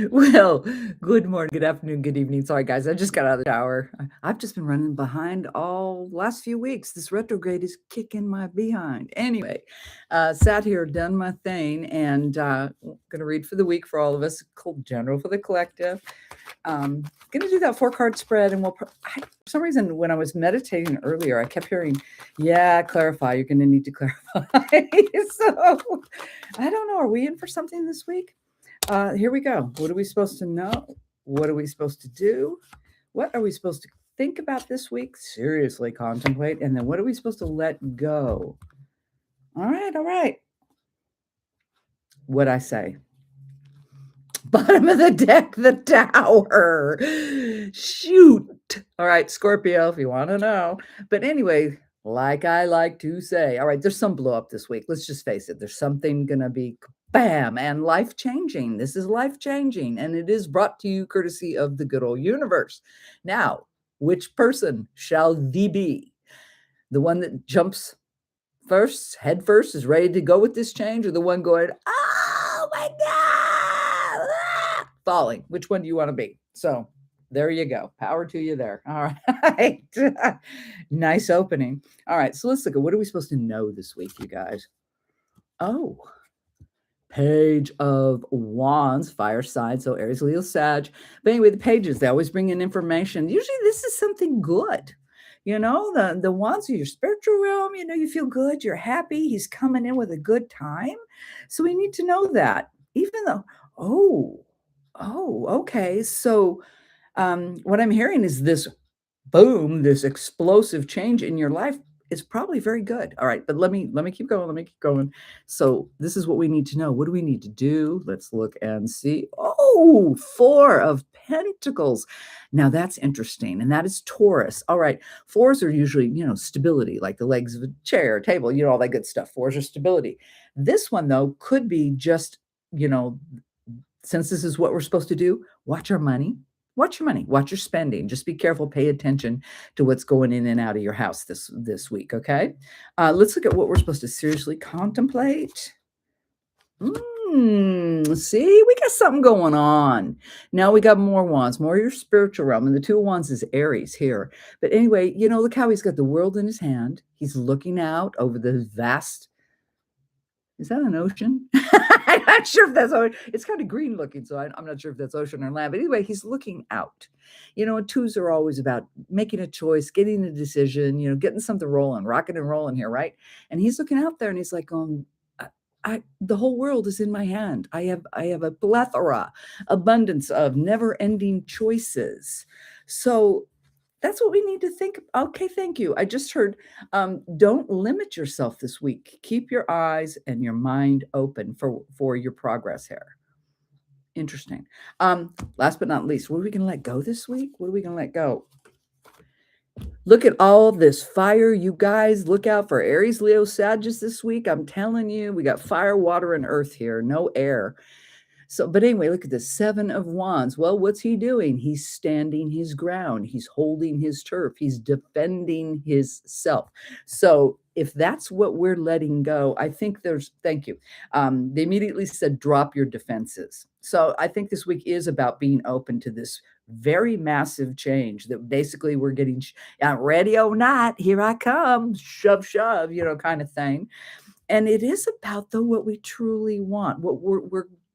Well, good morning, good afternoon, good evening. Sorry, guys, I just got out of the shower. I've just been running behind all last few weeks. This retrograde is kicking my behind. Anyway, sat here, done my thing, and going to read for the week for all of us, general for the collective. Going to do that four-card spread, and for some reason, when I was meditating earlier, I kept hearing, "Yeah, clarify. You're going to need to clarify." So I don't know. Are we in for something this week? Here we go. What are we supposed to know? What are we supposed to do? What are we supposed to think about this week? Seriously contemplate. And then what are we supposed to let go? All right, all right. What I say? Bottom of the deck, the tower. Shoot. All right, Scorpio, if you want to know. But anyway, like I like to say, all right, there's some blow up this week. Let's just face it. There's something going to be bam and life changing. This is life changing, and it is brought to you courtesy of the good old universe. Now, which person shall thee be? The one that jumps first, head first, is ready to go with this change, or the one going, oh my God, falling? Which one do you want to be? So there you go. Power to you there. All right. Nice opening. All right. So let's look at what are we supposed to know this week, you guys? Oh, Page of Wands, fire sign, so Aries, Leo, Sag. But anyway, the pages, they always bring in information. Usually this is something good. The wands are your spiritual realm. You feel good, you're happy. He's coming in with a good time. So we need to know that. Even though, okay. So what I'm hearing is this boom, this explosive change in your life is probably very good. All right, but let me keep going. Let me keep going. So this is what we need to know. What do we need to do? Let's look and see. Oh, Four of Pentacles. Now that's interesting, and that is Taurus. All right, fours are usually stability, like the legs of a chair, table, all that good stuff. Fours are stability. This one though could be just you know since this is what we're supposed to do. Watch our money. Watch your money. Watch your spending. Just be careful. Pay attention to what's going in and out of your house this week. Okay. Let's look at what we're supposed to seriously contemplate. See, we got something going on. Now we got more wands, more your spiritual realm. And the two of wands is Aries here. But anyway, look how he's got the world in his hand. He's looking out over the vast. Is that an ocean? I'm not sure if that's ocean. It's kind of green looking, so I'm not sure if that's ocean or land. But anyway, he's looking out. And twos are always about making a choice, getting a decision, getting something rolling, rocking and rolling here, right? And he's looking out there and he's like, the whole world is in my hand. I have a plethora, abundance of never-ending choices. So that's what we need to think. Okay, thank you. I just heard, don't limit yourself this week. Keep your eyes and your mind open for your progress here. Interesting. Last but not least, what are we going to let go this week? What are we going to let go? Look at all this fire, you guys. Look out for Aries, Leo, Sagittarius this week. I'm telling you, we got fire, water, and earth here. No air. So, but anyway, look at the Seven of Wands. Well, what's he doing? He's standing his ground. He's holding his turf. He's defending his self. So if that's what we're letting go, I think thank you. They immediately said, drop your defenses. So I think this week is about being open to this very massive change that basically we're getting ready or not, here I come, shove, shove, kind of thing. And it is about though what we truly want, what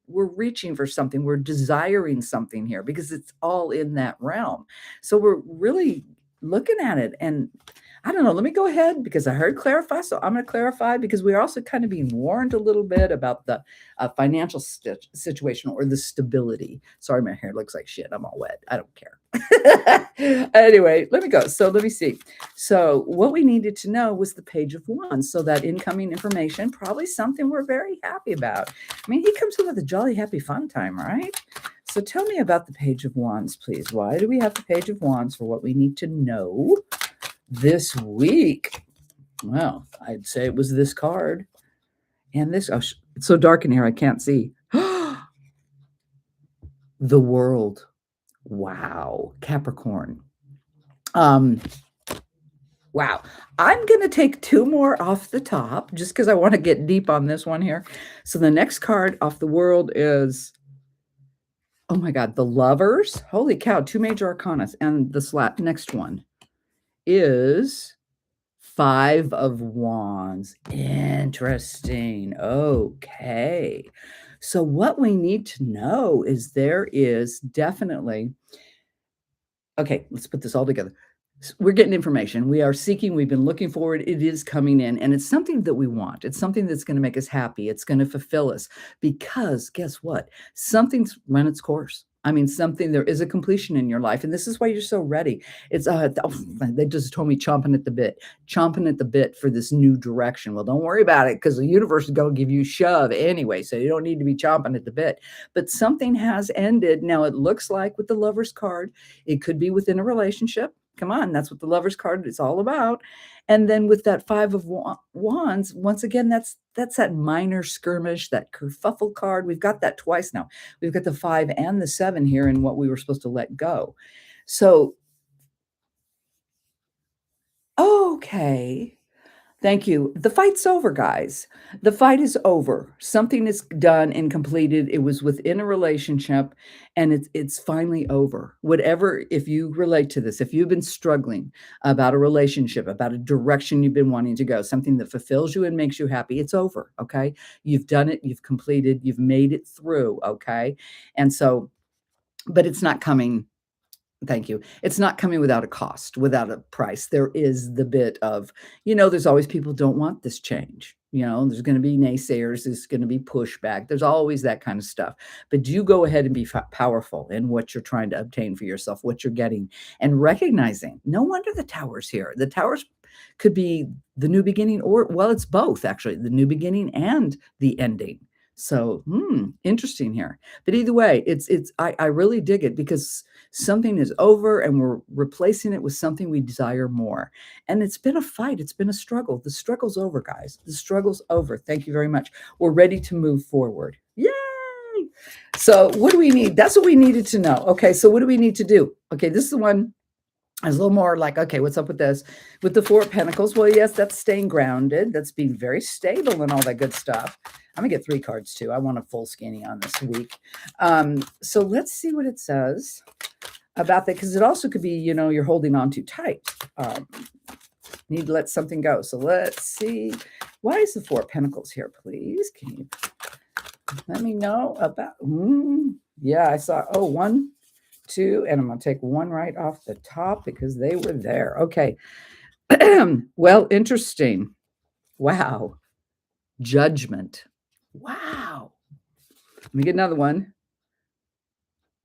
we're reaching for something, we're desiring something here because it's all in that realm. So we're really looking at it. And I don't know, let me go ahead because I heard clarify. So I'm going to clarify because we're also kind of being warned a little bit about the financial situation or the stability. Sorry, my hair looks like shit. I'm all wet. I don't care. Anyway, let me go. So let me see. So what we needed to know was the Page of Wands. So that incoming information, probably something we're very happy about. I mean, he comes in with a jolly, happy, fun time, right? So tell me about the Page of Wands, please. Why do we have the Page of Wands for what we need to know this week? Well, I'd say it was this card. And this, it's so dark in here, I can't see. The World. Wow. Capricorn. Wow. I'm going to take two more off the top just because I want to get deep on this one here. So the next card off the World is Oh my God, the Lovers. Holy cow, 2 major arcanas, and the next one is 5 of Wands. Interesting. Okay. So what we need to know is there is definitely okay, let's put this all together. We're getting information. We are seeking, we've been looking forward. It is coming in, and it's something that we want. It's something that's going to make us happy. It's going to fulfill us because guess what? Something's run its course. I mean, something, there is a completion in your life, and this is why you're so ready. It's they just told me chomping at the bit for this new direction. Well, don't worry about it because the universe is going to give you a shove anyway, so you don't need to be chomping at the bit. But something has ended. Now it looks like with the Lover's card, it could be within a relationship. Come on, that's what the Lover's card is all about. And then with that 5 of wands, once again, that's that minor skirmish, that kerfuffle card. We've got that twice now. We've got the 5 and the 7 here in what we were supposed to let go. So, okay. Thank you. The fight's over, guys. The fight is over. Something is done and completed. It was within a relationship and it's finally over. Whatever, if you relate to this, if you've been struggling about a relationship, about a direction you've been wanting to go, something that fulfills you and makes you happy, it's over, okay? You've done it, you've completed, you've made it through, okay? And so, but it's not coming. Thank you. It's not coming without a cost, without a price. There is the bit of, there's always people don't want this change. There's going to be naysayers. There's going to be pushback. There's always that kind of stuff. But you go ahead and be powerful in what you're trying to obtain for yourself, what you're getting, and recognizing. No wonder the tower's here. The towers could be the new beginning, or, well, it's both actually, the new beginning and the ending. So, interesting here. But either way, I really dig it because something is over and we're replacing it with something we desire more. And it's been a fight. It's been a struggle. The struggle's over, guys. The struggle's over. Thank you very much. We're ready to move forward. Yay! So what do we need? That's what we needed to know. Okay, so what do we need to do? Okay, this is the one I was a little more like, okay, what's up with this? With the 4 of Pentacles, well, yes, that's staying grounded. That's being very stable and all that good stuff. I'm going to get 3 cards too. I want a full scanning on this week. So let's see what it says about that, because it also could be, you're holding on too tight. Need to let something go. So let's see. Why is the 4 of Pentacles here, please? Can you let me know about, yeah, I saw, 1, 2, and I'm going to take 1 right off the top because they were there. Okay. Well, interesting. Wow. Judgment. Wow. Let me get another one.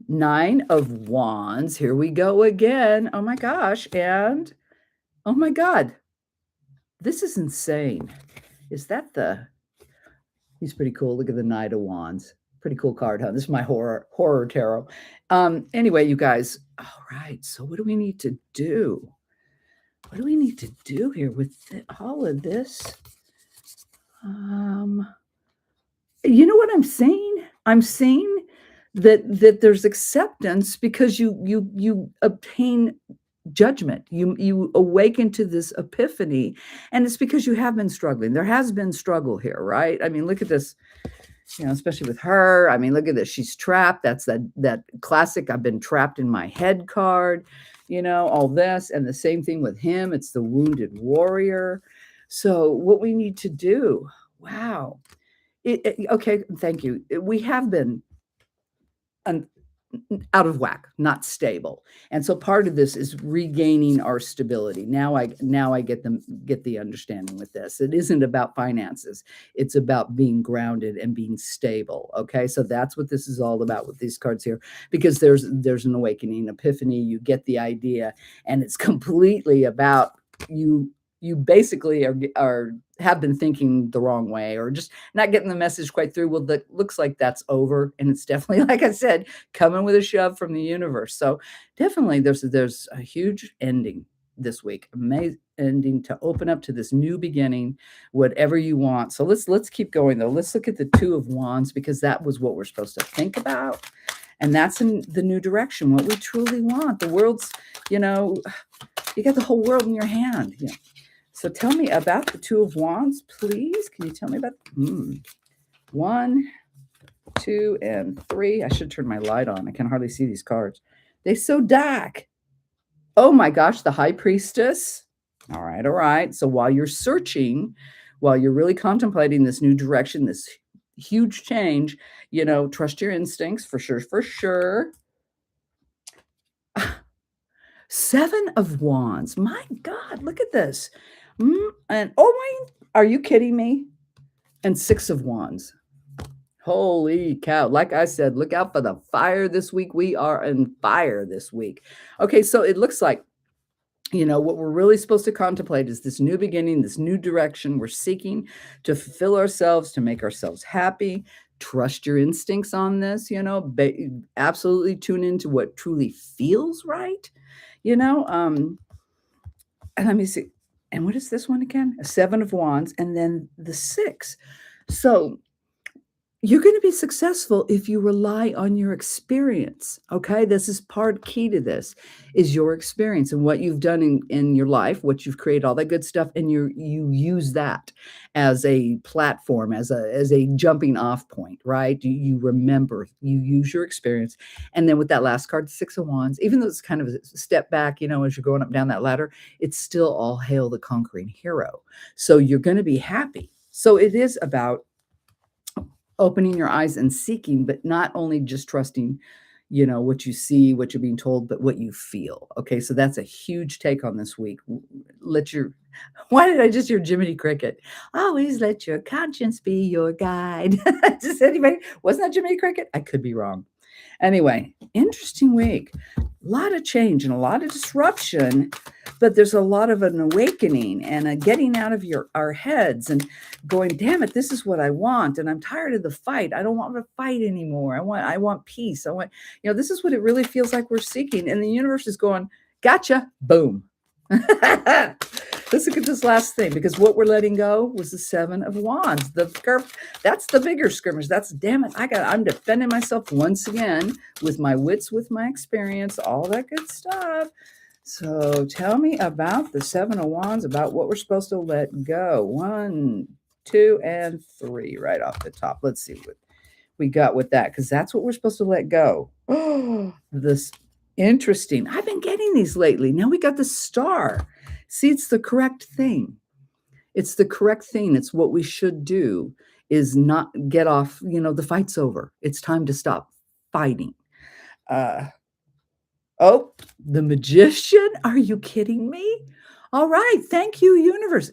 9 of Wands. Here we go again. Oh my gosh. And oh my God. This is insane. Is that he's pretty cool. Look at the Knight of Wands. Pretty cool card, huh? This is my horror tarot. Anyway, you guys. All right. So what do we need to do? What do we need to do here with all of this? You know what I'm saying? I'm saying that there's acceptance because you obtain judgment. You awaken to this epiphany, and it's because you have been struggling. There has been struggle here, right? I mean, look at this. Especially with her. I mean, look at this. She's trapped. That's that classic I've been trapped in my head card, all this. And the same thing with him. It's the wounded warrior. So what we need to do, wow. Okay, thank you. We have been out of whack, not stable. And so part of this is regaining our stability. Now I get the understanding with this. It isn't about finances. It's about being grounded and being stable. Okay. So that's what this is all about with these cards here, because there's an awakening, epiphany. You get the idea, and it's completely about you basically have been thinking the wrong way, or just not getting the message quite through. Well, that looks like that's over. And it's definitely, like I said, coming with a shove from the universe. So definitely there's a huge ending this week, amazing ending to open up to this new beginning, whatever you want. So let's keep going though. Let's look at the 2 of Wands, because that was what we're supposed to think about. And that's in the new direction, what we truly want. The world's, you got the whole world in your hand. Yeah. So tell me about the 2 of Wands, please. Can you tell me about 1, 2, and 3. I should turn my light on. I can hardly see these cards. They so dark. Oh my gosh, the High Priestess. All right, all right. So while you're searching, while you're really contemplating this new direction, this huge change, trust your instincts for sure, for sure. 7 of Wands. My God, look at this. And oh my, are you kidding me? And 6 of Wands. Holy cow. Like I said, look out for the fire this week. We are on fire this week. Okay, so it looks like, what we're really supposed to contemplate is this new beginning, this new direction we're seeking to fulfill ourselves, to make ourselves happy. Trust your instincts on this, absolutely tune into what truly feels right, and let me see. And what is this one again? A 7 of Wands and then the 6. So you're going to be successful if you rely on your experience. Okay. This is part key to this is your experience and what you've done in your life, what you've created, all that good stuff. And you use that as a platform, as a jumping off point, right? You remember, you use your experience. And then with that last card, the 6 of Wands, even though it's kind of a step back, as you're going up down that ladder, it's still all hail the conquering hero. So you're going to be happy. So it is about opening your eyes and seeking, but not only just trusting, what you see, what you're being told, but what you feel. Okay. So that's a huge take on this week. Why did I just hear Jiminy Cricket? Always let your conscience be your guide. Just anybody, wasn't that Jiminy Cricket? I could be wrong. Anyway, interesting week. A lot of change and a lot of disruption, but there's a lot of an awakening and a getting out of our heads and going, damn it, this is what I want. And I'm tired of the fight. I don't want to fight anymore. I want peace. This is what it really feels like we're seeking. And the universe is going, gotcha, boom. Let's look at this last thing, because what we're letting go was the 7 of Wands. That's the bigger skirmish. That's, damn it, I'm defending myself once again with my wits, with my experience, all that good stuff. So tell me about the 7 of Wands, about what we're supposed to let go. 1, 2, and 3 right off the top. Let's see what we got with that, because that's what we're supposed to let go. Oh, this interesting. I've been getting these lately. Now we got the Star. See, it's the correct thing. It's the correct thing. It's what we should do, is not get off, the fight's over. It's time to stop fighting. Oh, the Magician? Are you kidding me? All right. Thank you, universe.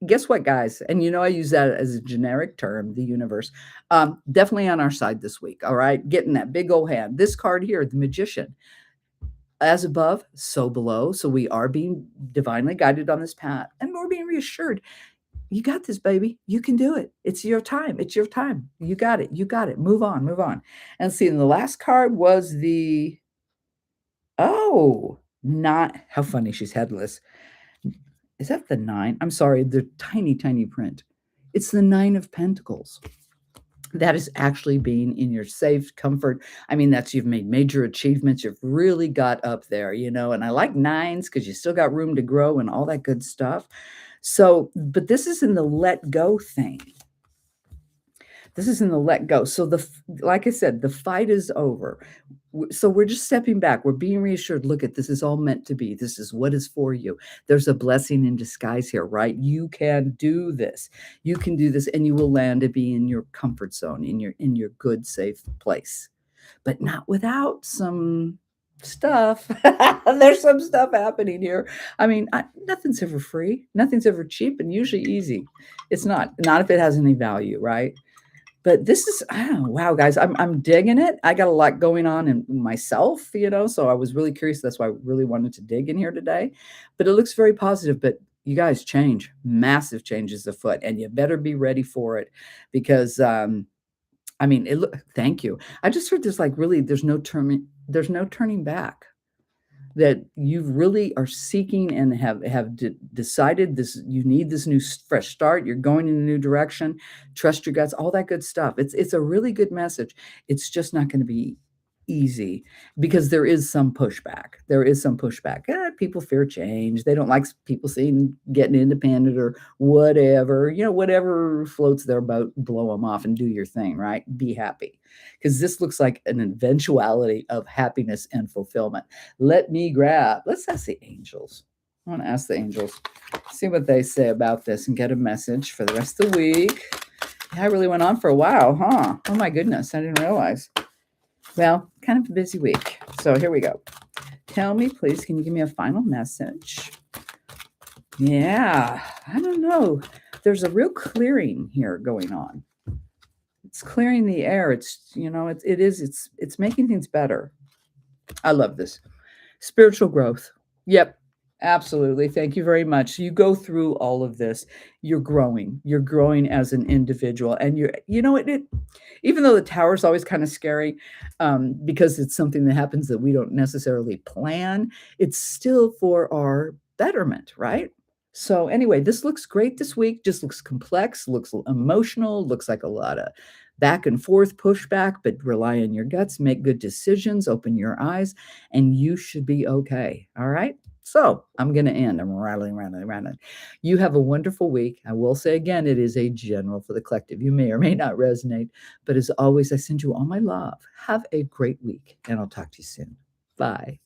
Guess what, guys? And I use that as a generic term, the universe. Definitely on our side this week. All right. Getting that big old hand. This card here, the Magician. As above, so below. So we are being divinely guided on this path, and we're being reassured. You got this, baby. You can do it. It's your time. It's your time. You got it. You got it. Move on. Move on. And see, and the last card was not how funny, she's headless. Is that the 9? I'm sorry, the tiny, tiny print. It's the 9 of Pentacles. That is actually being in your safe comfort. I mean, you've made major achievements. You've really got up there, and I like 9s because you still got room to grow and all that good stuff. So, but this is in the let go thing. This is in the let go. So like I said, the fight is over. So we're just stepping back. We're being reassured. Look this is all meant to be. This is what is for you. There's a blessing in disguise here, right? You can do this. You can do this, and you will land to be in your comfort zone, in your good, safe place, but not without some stuff. There's some stuff happening here. I mean, nothing's ever free. Nothing's ever cheap, and usually easy. It's not if it has any value, right? But this is, I don't know, wow, guys, I'm digging it. I got a lot going on in myself, so I was really curious. That's why I really wanted to dig in here today. But it looks very positive. But you guys, massive changes afoot, and you better be ready for it, because thank you. I just heard there's no turning back. That you really are seeking and have decided this. You need this new fresh start. You're going in a new direction. Trust your guts. All that good stuff. It's a really good message. It's just not going to be easy, because there is some pushback. people fear change. They don't like people seeing getting independent or whatever, whatever floats their boat, blow them off and do your thing, right? Be happy. Because this looks like an eventuality of happiness and fulfillment. Let's ask the angels. I want to ask the angels, see what they say about this and get a message for the rest of the week. Yeah, I really went on for a while, huh? Oh my goodness, I didn't realize. Well, kind of a busy week. So here we go. Tell me, please, can you give me a final message? Yeah, I don't know. There's a real clearing here going on. It's clearing the air. It's making things better. I love this. Spiritual growth. Yep, absolutely. Thank you very much. You go through all of this. You're growing. You're growing as an individual, and it even though the tower is always kind of scary, because it's something that happens that we don't necessarily plan, it's still for our betterment, right? So anyway, this looks great this week. Just looks complex, looks emotional, looks like a lot of back and forth pushback, but rely on your guts, make good decisions, open your eyes, and you should be okay. All right. So I'm going to end. I'm rattling, rattling, rattling. You have a wonderful week. I will say again, it is a general for the collective. You may or may not resonate, but as always, I send you all my love. Have a great week, and I'll talk to you soon. Bye.